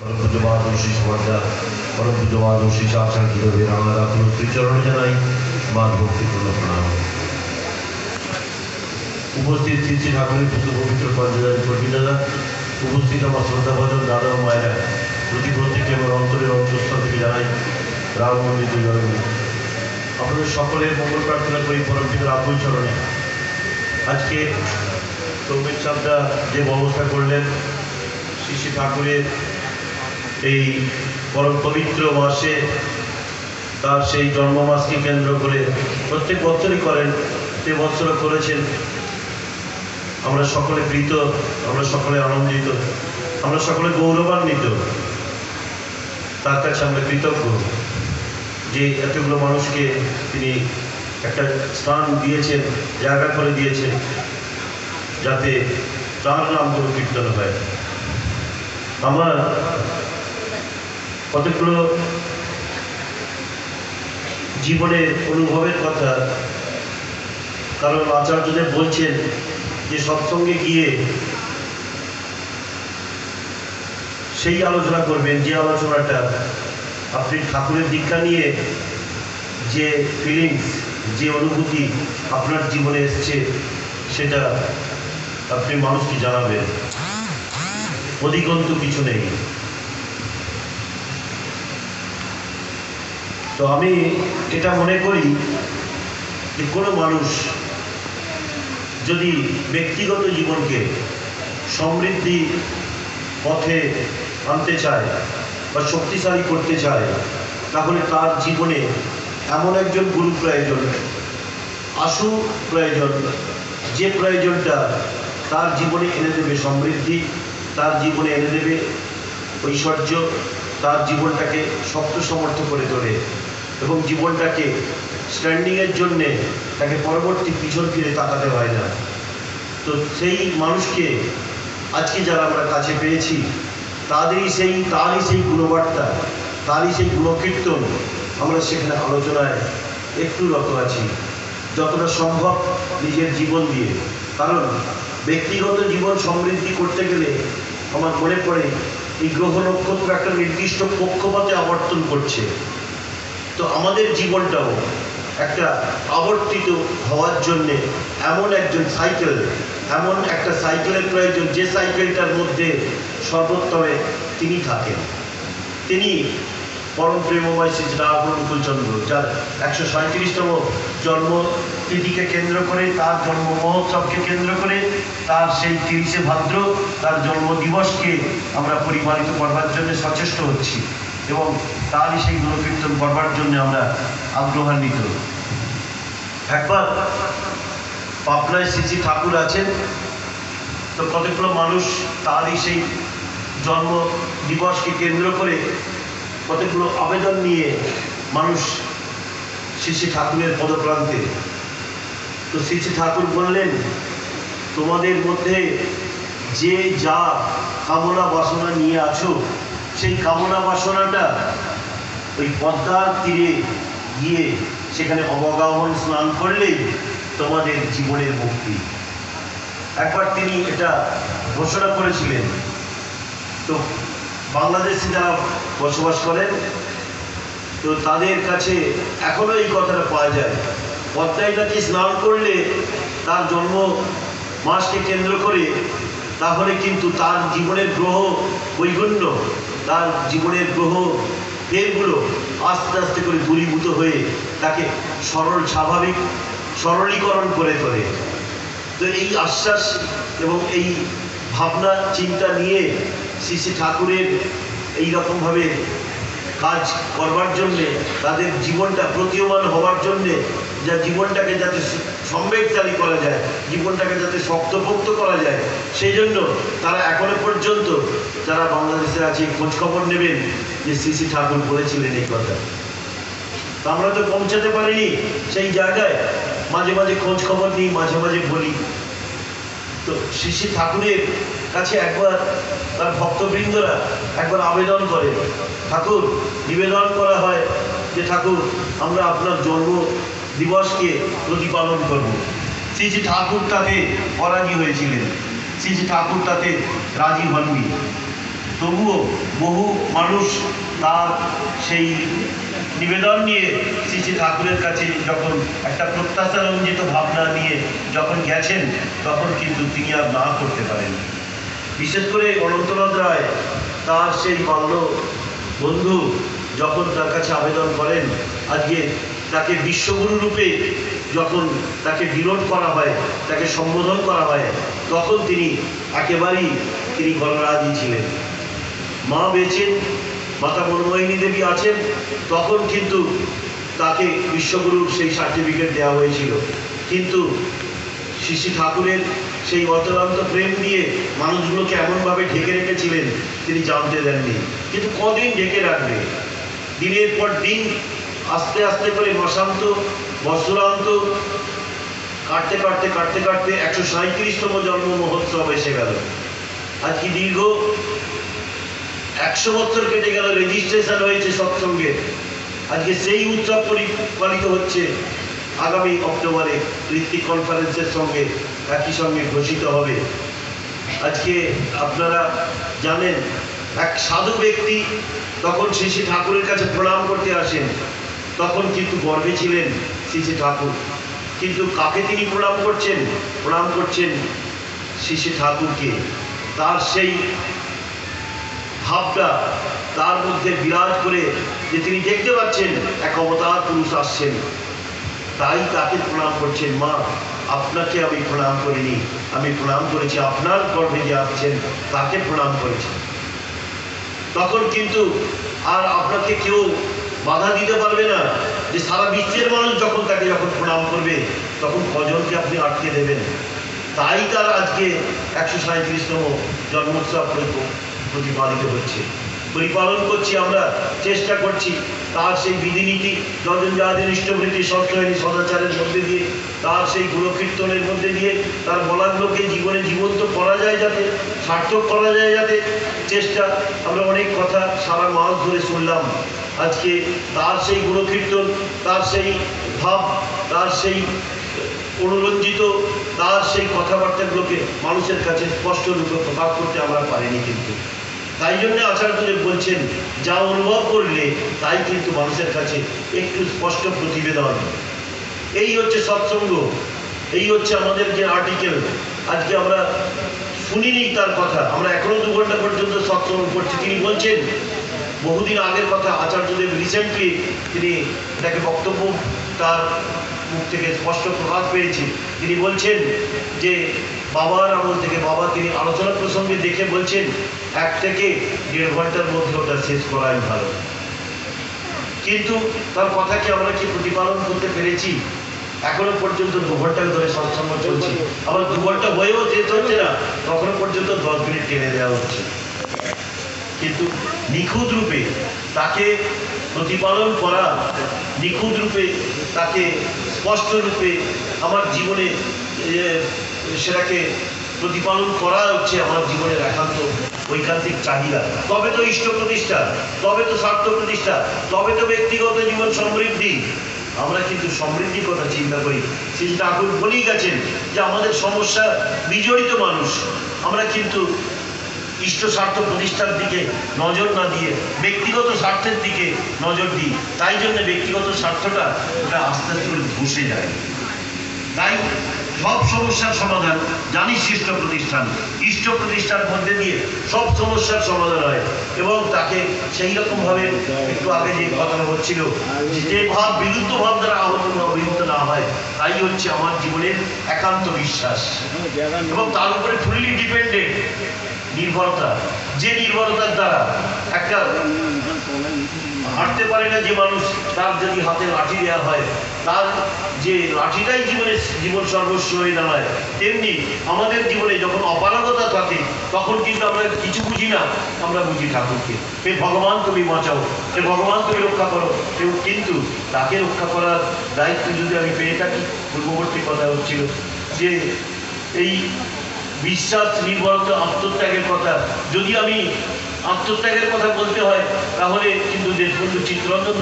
परम पूज्य महादर्शी स्पर्धा परम पूज्य महादर्शी साक्षात गिरवे रामादा श्रीचरण जानाई मान भक्तिपूर्ण प्रणाम। उपस्थित श्री श्री ठाकुर पुत्र पवित्र पंचदारी कविदादा उपस्थित আমার শ্রদ্ধাভাজন দাদা ও মায়েরা প্রতি প্রত্যেকে আমার অন্তরের অন্তঃস্থল থেকে জানাই রাম মন্দির জয়। আপনাদের সকলের মঙ্গল প্রার্থনা করি পরম পিতার আকুল চরণে। আজকে সৌমিক চাঁদা যে ব্যবস্থা করলেন শ্রী শ্রী ঠাকুরের এই পরম পবিত্র মাসে তার সেই জন্মমাসকে কেন্দ্র করে প্রত্যেক বছরই করেন, সে বছরও করেছেন। আমরা সকলে প্রীত, আমরা সকলে আনন্দিত, আমরা সকলে গৌরবান্বিত। তার কাছে আমরা কৃতজ্ঞ যে এতগুলো মানুষকে তিনি একটা স্থান দিয়েছেন, জায়গা করে দিয়েছেন যাতে তার নামগুলো কীর্তন হয়। আমার কতগুলো জীবনের অনুভবের কথা, কারণ আচার্যদেব বলছেন যে সৎসঙ্গে গিয়ে সেই আলোচনা করবেন যে আলোচনাটা আপনি ঠাকুরের দীক্ষা নিয়ে যে ফিলিংস, যে অনুভূতি আপনার জীবনে এসছে সেটা আপনি মানুষকে জানাবেন। অধিকন্তু কিছু নেই। তো আমি এটা মনে করি যে কোনো মানুষ যদি ব্যক্তিগত জীবনকে সমৃদ্ধি পথে আনতে চায় বা শক্তিশালী করতে চায়, তাহলে তার জীবনে এমন একজন গুরু প্রয়োজন, আশু প্রয়োজন, যে প্রয়োজনটা তার জীবনে এনে দেবে সমৃদ্ধি, তার জীবনে এনে দেবে ঐশ্বর্য, তার জীবনটাকে শক্ত সমর্থ করে তোলে এবং জীবনটাকে স্ট্যান্ডিংয়ের জন্যে তাকে পরবর্তী পিছন ফিরে তাকাতে হয় না। তো সেই মানুষকে আজকে যারা আমরা কাছে পেয়েছি তারই সেই গুণবার্তা, তারই সেই গুণকীর্তন আমরা সেখানে আলোচনায় একটু রত আছি যতটা সম্ভব নিজের জীবন দিয়ে। কারণ ব্যক্তিগত জীবন সমৃদ্ধি করতে গেলে আমার মনে পড়ে এই গ্রহ নক্ষত্র একটা নির্দিষ্ট কক্ষপথে আবর্তন করছে। তো আমাদের জীবনটাও একটা আবর্তিত হওয়ার জন্যে এমন একজন সাইকেল, এমন একটা সাইকেলের প্রয়োজন যে সাইকেলটার মধ্যে সর্বোত্তমে তিনি থাকেন। তিনি পরম প্রেমময় শ্রী রামকুলচন্দ্র, যার 137তম জন্মতিথিকে কেন্দ্র করে, তার জন্ম মহোৎসবকে কেন্দ্র করে, তার সেই 30শে ভাদ্র তার জন্মদিবসকে আমরা পরিপালিত করবার জন্য সচেষ্ট হচ্ছি এবং তারই সেই গুণকীর্তন করবার জন্য আমরা আগ্রহান্বিত। একবার পাবনায় শ্রী শ্রী ঠাকুর আছেন, তো কতগুলো মানুষ তারই সেই জন্ম দিবসকে কেন্দ্র করে কতগুলো আবেদন নিয়ে মানুষ শ্রী শ্রী ঠাকুরের পদপ্রান্তে। তো শ্রী শ্রী ঠাকুর বললেন, তোমাদের মধ্যে যে যা কামনা বাসনা নিয়ে আছো সেই কামনা বাসনাটা ওই পদ্মার তীরে গিয়ে সেখানে অবগাহন স্নান করলেই তোমাদের জীবনের মুক্তি। একবার তিনি এটা ঘোষণা করেছিলেন। তো বাংলাদেশে যারা বসবাস করেন তো তাদের কাছে এখনো এই কথাটা পাওয়া যায়, পদ্মায় নাকি স্নান করলে তার জন্ম মাসকে কেন্দ্র করে তাহলে কিন্তু তার জীবনের গ্রহ বৈগুণ্য, তার জীবনের গ্রহ এগুলো আস্তে আস্তে করে দূরীভূত হয়ে তাকে সরল স্বাভাবিক সরলীকরণ করে তোলে। তো এই আশ্বাস এবং এই ভাবনা চিন্তা নিয়ে শ্রী শ্রী ঠাকুরের এইরকমভাবে কাজ করবার জন্যে, তাদের জীবনটা প্রতীয়মান হওয়ার জন্যে, যা জীবনটাকে যাতে সম্বেগশালী করা যায়, জীবনটাকে যাতে শক্তপোক্ত করা যায়, সেই জন্য তারা এখনো পর্যন্ত যারা বাংলাদেশে আছে খোঁজখবর নেবেন যে শ্রী শ্রী ঠাকুর বলেছিলেন এই কথা। তো আমরা তো পৌঁছাতে পারিনি সেই জায়গায়, মাঝে মাঝে খোঁজ খবর নিই, মাঝে মাঝে বলি। তো শ্রী শ্রী ঠাকুরের কাছে একবার তার ভক্তবৃন্দরা একবার আবেদন করে, ঠাকুর নিবেদন করা হয় যে ঠাকুর আমরা আপনার জন্ম দিবসকে প্রতিপালন করব। শ্রী শ্রী ঠাকুর তাতে অরাজি হয়েছিলেন, শ্রী শ্রী ঠাকুর তাতে রাজি হননি। তবুও বহু মানুষ তার সেই নিবেদন নিয়ে শ্রী শ্রী ঠাকুরের কাছে যখন একটা প্রত্যাশারঞ্জিত ভাবনা নিয়ে যখন গেছেন, তখন কিন্তু তিনি আর না করতে পারেন। বিশেষ করে অনন্তনাথ রায় তার সেই বাল্য বন্ধু যখন তার কাছে আবেদন করেন, আজকে তাকে বিশ্বগুরু রূপে যখন তাকে বিরোধ করা হয়, তাকে সম্বোধন করা হয়, তখন তিনি একেবারেই গণরাজি ছিলেন। মা বেঁচেন, মাতা মনমোহিনী দেবী আছেন, তখন কিন্তু তাকে বিশ্বগুরুর সেই সার্টিফিকেট দেওয়া হয়েছিল। কিন্তু শ্রী শ্রী ঠাকুরের সেই অতলান্ত প্রেম দিয়ে মানুষগুলোকে এমনভাবে ঢেকে রেখেছিলেন, তিনি জানতে দেননি। কিন্তু কদিন ঢেকে রাখবে? দিনের পর দিন আস্তে আস্তে করে মাসান্ত বৎসরান্ত কাটতে কাটতে কাটতে কাটতে 137তম জন্ম মহোৎসব এসে গেল। আজকে দীর্ঘ 100 বছর কেটে গেল, রেজিস্ট্রেশন হয়েছে সৎসঙ্গে। আজকে সেই উৎসব পালিত হচ্ছে আগামী অক্টোবরে ঋত্বিক কনফারেন্সের সঙ্গে একই সঙ্গে ঘোষিত হবে। আজকে আপনারা জানেন, এক সাধু ব্যক্তি তখন শ্রী শ্রী ঠাকুরের কাছে প্রণাম করতে আসেন, তখন কিন্তু গর্বে ছিলেন শ্রী শ্রী ঠাকুর। কিন্তু কাকে তিনি প্রণাম করছেন? প্রণাম করছেন শ্রী শ্রী ঠাকুরকে। তার সেই ভাবটা তার মধ্যে বিরাজ করে যে তিনি দেখতে পাচ্ছেন এক অবতার পুরুষ আসছেন, তাই তাকে প্রণাম করছেন। মা, আপনাকে আমি প্রণাম করিনি, আমি প্রণাম করেছি আপনার গর্ভে যে আসছেন তাকে প্রণাম করেছি। তখন কিন্তু আর আপনাকে কেউ বাধা দিতে পারবে না যে সারা বিশ্বের মানুষ যখন তাকে প্রণাম করবে, তখন কজনকে আপনি আটকে দেবেন। তাই তার আজকে 137তম জন্মোৎসব প্রতিপালিত হচ্ছে, পরিপালন করছি আমরা, চেষ্টা করছি। তার সেই বিধিনীতি যজন যাদের ইষ্টভৃতি সত্যহীনী সদাচারের মধ্যে দিয়ে, তার সেই গুণকীর্তনের মধ্যে দিয়ে তার বলাগুলোকে জীবনে জীবন্ত করা যায়, যাতে সার্থক করা যায়, যাতে চেষ্টা। আমরা অনেক কথা সারা মাস ধরে শুনলাম। আজকে তার সেই গুণকীর্তন, তার সেই ভাব, তার সেই অনুরঞ্জিত, তার সেই কথাবার্তাগুলোকে মানুষের কাছে স্পষ্ট রূপে প্রকাশ করতে আমরা পারিনি। কিন্তু তাই জন্য আচার্যদেব বলছেন, যা অনুভব করলে তাই কিন্তু মানুষের কাছে একটু স্পষ্ট প্রতিবেদন। এই হচ্ছে সৎসঙ্গ, এই হচ্ছে আমাদের যে আর্টিকেল। আজকে আমরা শুনিনি তার কথা, আমরা এখনো 2 ঘন্টা পর্যন্ত সৎসঙ্গ করছি। তিনি বলছেন, বহুদিন আগের কথা, আচার্যদেব রিসেন্টলি তিনি এটাকে বক্তব্য তার মুখ থেকে স্পষ্ট প্রকাশ পেয়েছে। তিনি বলছেন যে বাবার আমল থেকে, বাবা তিনি আলোচনা প্রসঙ্গে দেখে বলছেন 1 থেকে 1.5 ঘন্টার মধ্যে ওটা শেষ করাই ভালো। কিন্তু তার কথাকে আমরা কি প্রতিপালন করতে পেরেছি? এখনো পর্যন্ত 2 ঘন্টা ধরে সৎসঙ্গ চলছে, আবার 2 ঘন্টা হয়েও শেষ হচ্ছে না, তখনো পর্যন্ত 10 মিনিট টেনে দেওয়া হচ্ছে। কিন্তু নিখুঁত রূপে তাকে প্রতিপালন করা, নিখুঁত রূপে তাকে স্পষ্ট রূপে আমার জীবনে সেটাকে প্রতিপালন করা হচ্ছে আমার জীবনের একান্ত ঐকান্তিক চাহিদা। তবে তো ইষ্ট প্রতিষ্ঠা, তবে তো স্বার্থ প্রতিষ্ঠা, তবে তো ব্যক্তিগত জীবন সমৃদ্ধি। আমরা কিন্তু সমৃদ্ধির কথা চিন্তা করি। শ্রী ঠাকুর বলেই গেছেন যে আমাদের সমস্যা বিজড়িত মানুষ, আমরা কিন্তু ইষ্ট স্বার্থ প্রতিষ্ঠার দিকে নজর না দিয়ে ব্যক্তিগত স্বার্থের দিকে নজর দিই। তাই জন্য ব্যক্তিগত স্বার্থটা ওটা আস্তে আস্তে ধসে যায়। তাই সব সমস্যার সমাধান জানিস ইষ্ট প্রতিষ্ঠান, ইষ্ট প্রতিষ্ঠার মধ্যে দিয়ে সব সমস্যার সমাধান হয়। এবং তাকে সেই রকমভাবে একটু আগে যে কথা হচ্ছিল, যে ভাব বিরুদ্ধ ভাব দ্বারা আহত না হয়, তাই হচ্ছে আমার জীবনের একান্ত বিশ্বাস। এবং তার উপরে ফুললি ডিপেন্ডেন্ট নির্ভরতা, যে নির্ভরতার দ্বারা একটা হাঁটতে পারে না যে মানুষ, তার যদি হাতে লাঠি দেওয়া হয়, তার যে লাঠিটাই জীবন সর্বস্ব হয়ে দাঁড়ায়, তেমনি আমাদের জীবনে যখন অপারগতা থাকে, তখন কিন্তু আমরা কিছু বুঝি না, আমরা বুঝি ঠাকুরকে। হে ভগবান তুমি বাঁচাও, হে ভগবান তুমি রক্ষা করো। কিন্তু তাকে রক্ষা করার দায়িত্ব যদি আমি পেয়ে থাকি, পূর্ববর্তী কথা হচ্ছিল যে এই বিশ্বাস, নির্ভরতা, আত্মত্যাগের কথা, যদি আমি আত্মত্যাগের কথা বলতে হয়, তাহলে কিন্তু দেশবন্ধু চিত্তরঞ্জন